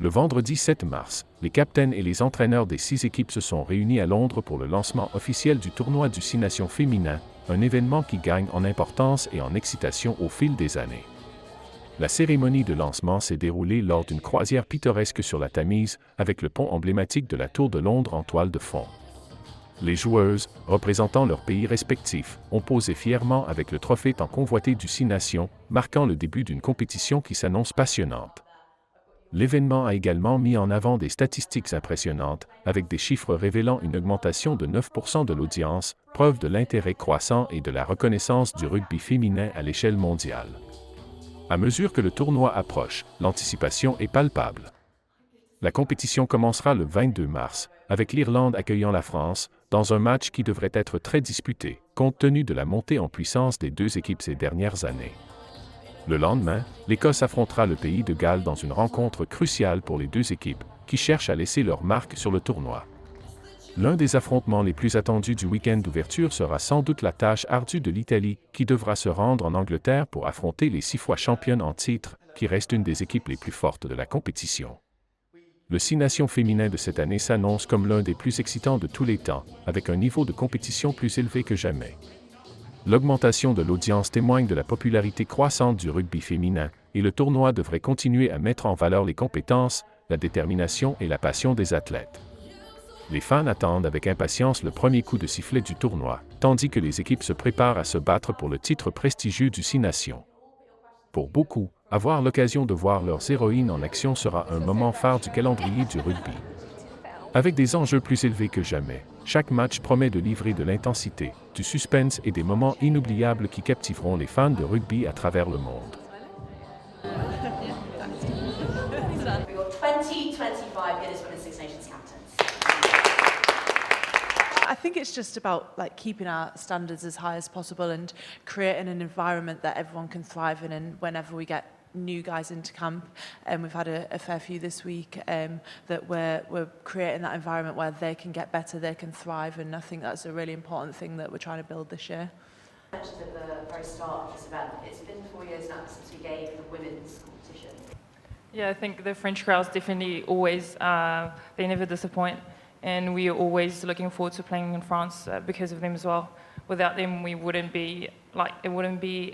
Le vendredi 7 mars, les capitaines et les entraîneurs des 6 équipes se sont réunis à Londres pour le lancement officiel du tournoi du 6 Nations féminin, un événement qui gagne en importance et en excitation au fil des années. La cérémonie de lancement s'est déroulée lors d'une croisière pittoresque sur la Tamise, avec le pont emblématique de la Tour de Londres en toile de fond. Les joueuses, représentant leurs pays respectifs, ont posé fièrement avec le trophée tant convoité du 6 Nations, marquant le début d'une compétition qui s'annonce passionnante. L'événement a également mis en avant des statistiques impressionnantes, avec des chiffres révélant une augmentation de 9% de l'audience, preuve de l'intérêt croissant et de la reconnaissance du rugby féminin à l'échelle mondiale. À mesure que le tournoi approche, l'anticipation est palpable. La compétition commencera le 22 mars, avec l'Irlande accueillant la France, dans un match qui devrait être très disputé, compte tenu de la montée en puissance des deux équipes ces dernières années. Le lendemain, l'Écosse affrontera le pays de Galles dans une rencontre cruciale pour les deux équipes, qui cherchent à laisser leur marque sur le tournoi. L'un des affrontements les plus attendus du week-end d'ouverture sera sans doute la tâche ardue de l'Italie, qui devra se rendre en Angleterre pour affronter les 6 fois championnes en titre, qui reste une des équipes les plus fortes de la compétition. Le 6 Nations féminin de cette année s'annonce comme l'un des plus excitants de tous les temps, avec un niveau de compétition plus élevé que jamais. L'augmentation de l'audience témoigne de la popularité croissante du rugby féminin, et le tournoi devrait continuer à mettre en valeur les compétences, la détermination et la passion des athlètes. Les fans attendent avec impatience le premier coup de sifflet du tournoi, tandis que les équipes se préparent à se battre pour le titre prestigieux du 6 Nations. Pour beaucoup, avoir l'occasion de voir leurs héroïnes en action sera un moment phare du calendrier du rugby. Avec des enjeux plus élevés que jamais, chaque match promet de livrer de l'intensité, du suspense et des moments inoubliables qui captiveront les fans de rugby à travers le monde. We've got 2025 Guinness Women's Six Nations captains. I think it's just about keeping our standards as high as possible and creating an environment that everyone can thrive in. And whenever we get new guys into camp, and we've had a fair few this week, that we're creating that environment where they can get better, they can thrive, and I think that's a really important thing that we're trying to build this year. I mentioned at the very start of this event, it's been 4 years now since we gave the women's competition. Yeah, I think the French crowds definitely always, they never disappoint. And we are always looking forward to playing in France because of them as well. Without them, it wouldn't be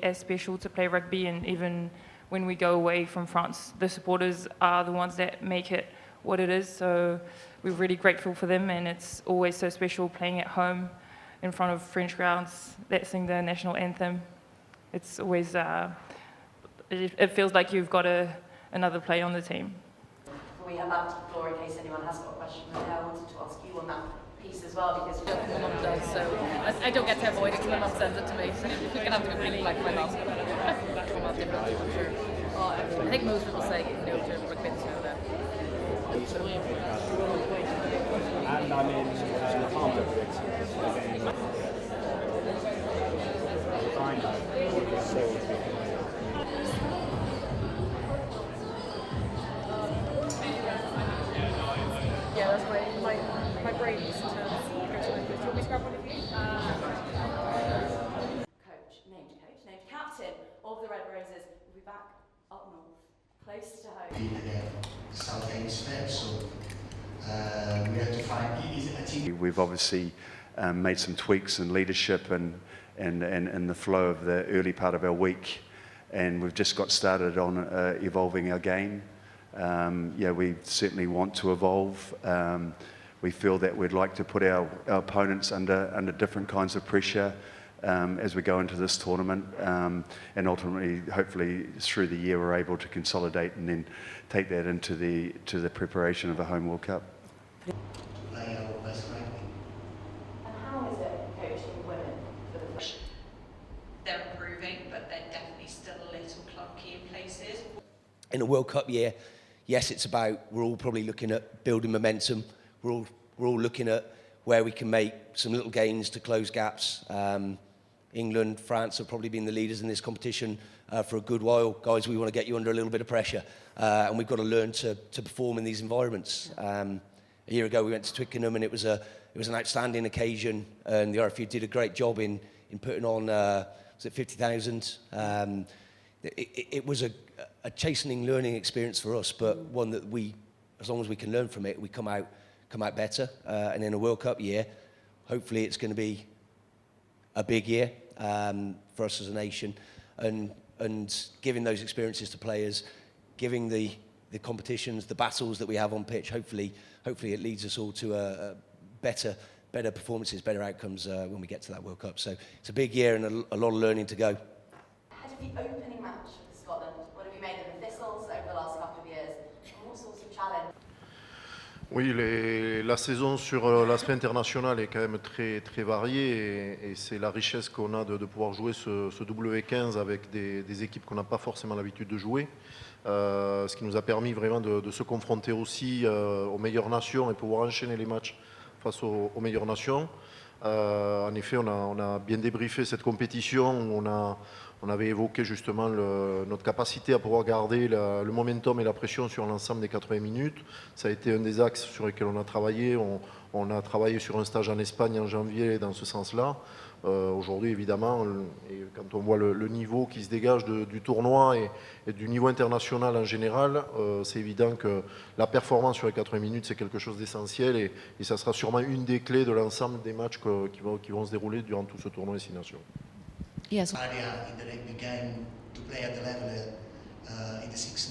as special to play rugby. And even when we go away from France, the supporters are the ones that make it what it is. So we're really grateful for them, and it's always so special playing at home in front of French crowds that sing the national anthem. It's always, it feels like you've got another player on the team. We have back to the floor in case anyone has got a question. I wanted to ask you on that piece as well, because My mum does, so I don't get to avoid it because my mum sends it to me. So you can have to really like my last one. I'm not different, I'm sure. I think most people say no to rugby, so that. And I'm in Harbour. Yeah, that's my brain needs to go to the Do you want me to grab one of you? named captain of the Red Roses, will be back up north, close to home. South Instead, so we have to find a team. We've obviously made some tweaks in leadership and the flow of the early part of our week, and we've just got started on evolving our game. We certainly want to evolve. We feel that we'd like to put our opponents under different kinds of pressure as we go into this tournament, and ultimately, hopefully, through the year, we're able to consolidate and then take that into the preparation of a home World Cup. Play our best rugby. And how is it coaching women for the French? They're improving, but they're definitely still a little clunky in places. In a World Cup year, yes, it's about, we're all probably looking at building momentum. We're all looking at where we can make some little gains to close gaps. England, France have probably been the leaders in this competition for a good while. Guys, we want to get you under a little bit of pressure, and we've got to learn to perform in these environments. A year ago, we went to Twickenham, and it was an outstanding occasion, and the RFU did a great job in putting on, was it 50,000? It was a chastening learning experience for us, but one that we as long as we can learn from it, we come out better. And in a World Cup year, hopefully it's going to be a big year for us as a nation, and giving those experiences to players, giving the competitions, the battles that we have on pitch, hopefully it leads us all to a better performances, better outcomes when we get to that World Cup. So it's a big year and a lot of learning to go. Ahead of the opening match for Scotland, what have you made of the Thistles over the last couple of years? And what sorts of challenge? Oui, la saison sur l'aspect international est quand même très, très variée et c'est la richesse qu'on a de pouvoir jouer ce W15 avec des équipes qu'on n'a pas forcément l'habitude de jouer. Ce qui nous a permis vraiment de se confronter aussi aux meilleures nations et pouvoir enchaîner les matchs face aux meilleures nations. En effet, on a bien débriefé cette compétition où on avait évoqué justement notre capacité à pouvoir garder le momentum et la pression sur l'ensemble des 80 minutes. Ça a été un des axes sur lesquels on a travaillé. On a travaillé sur un stage en Espagne en janvier dans ce sens-là. Aujourd'hui, évidemment, et quand on voit le niveau qui se dégage du tournoi et du niveau international en général, c'est évident que la performance sur les 80 minutes, c'est quelque chose d'essentiel et ça sera sûrement une des clés de l'ensemble des matchs qui vont se dérouler durant tout ce tournoi des 6 Nations. Yes. Idea in the rugby game to play at the level in the 6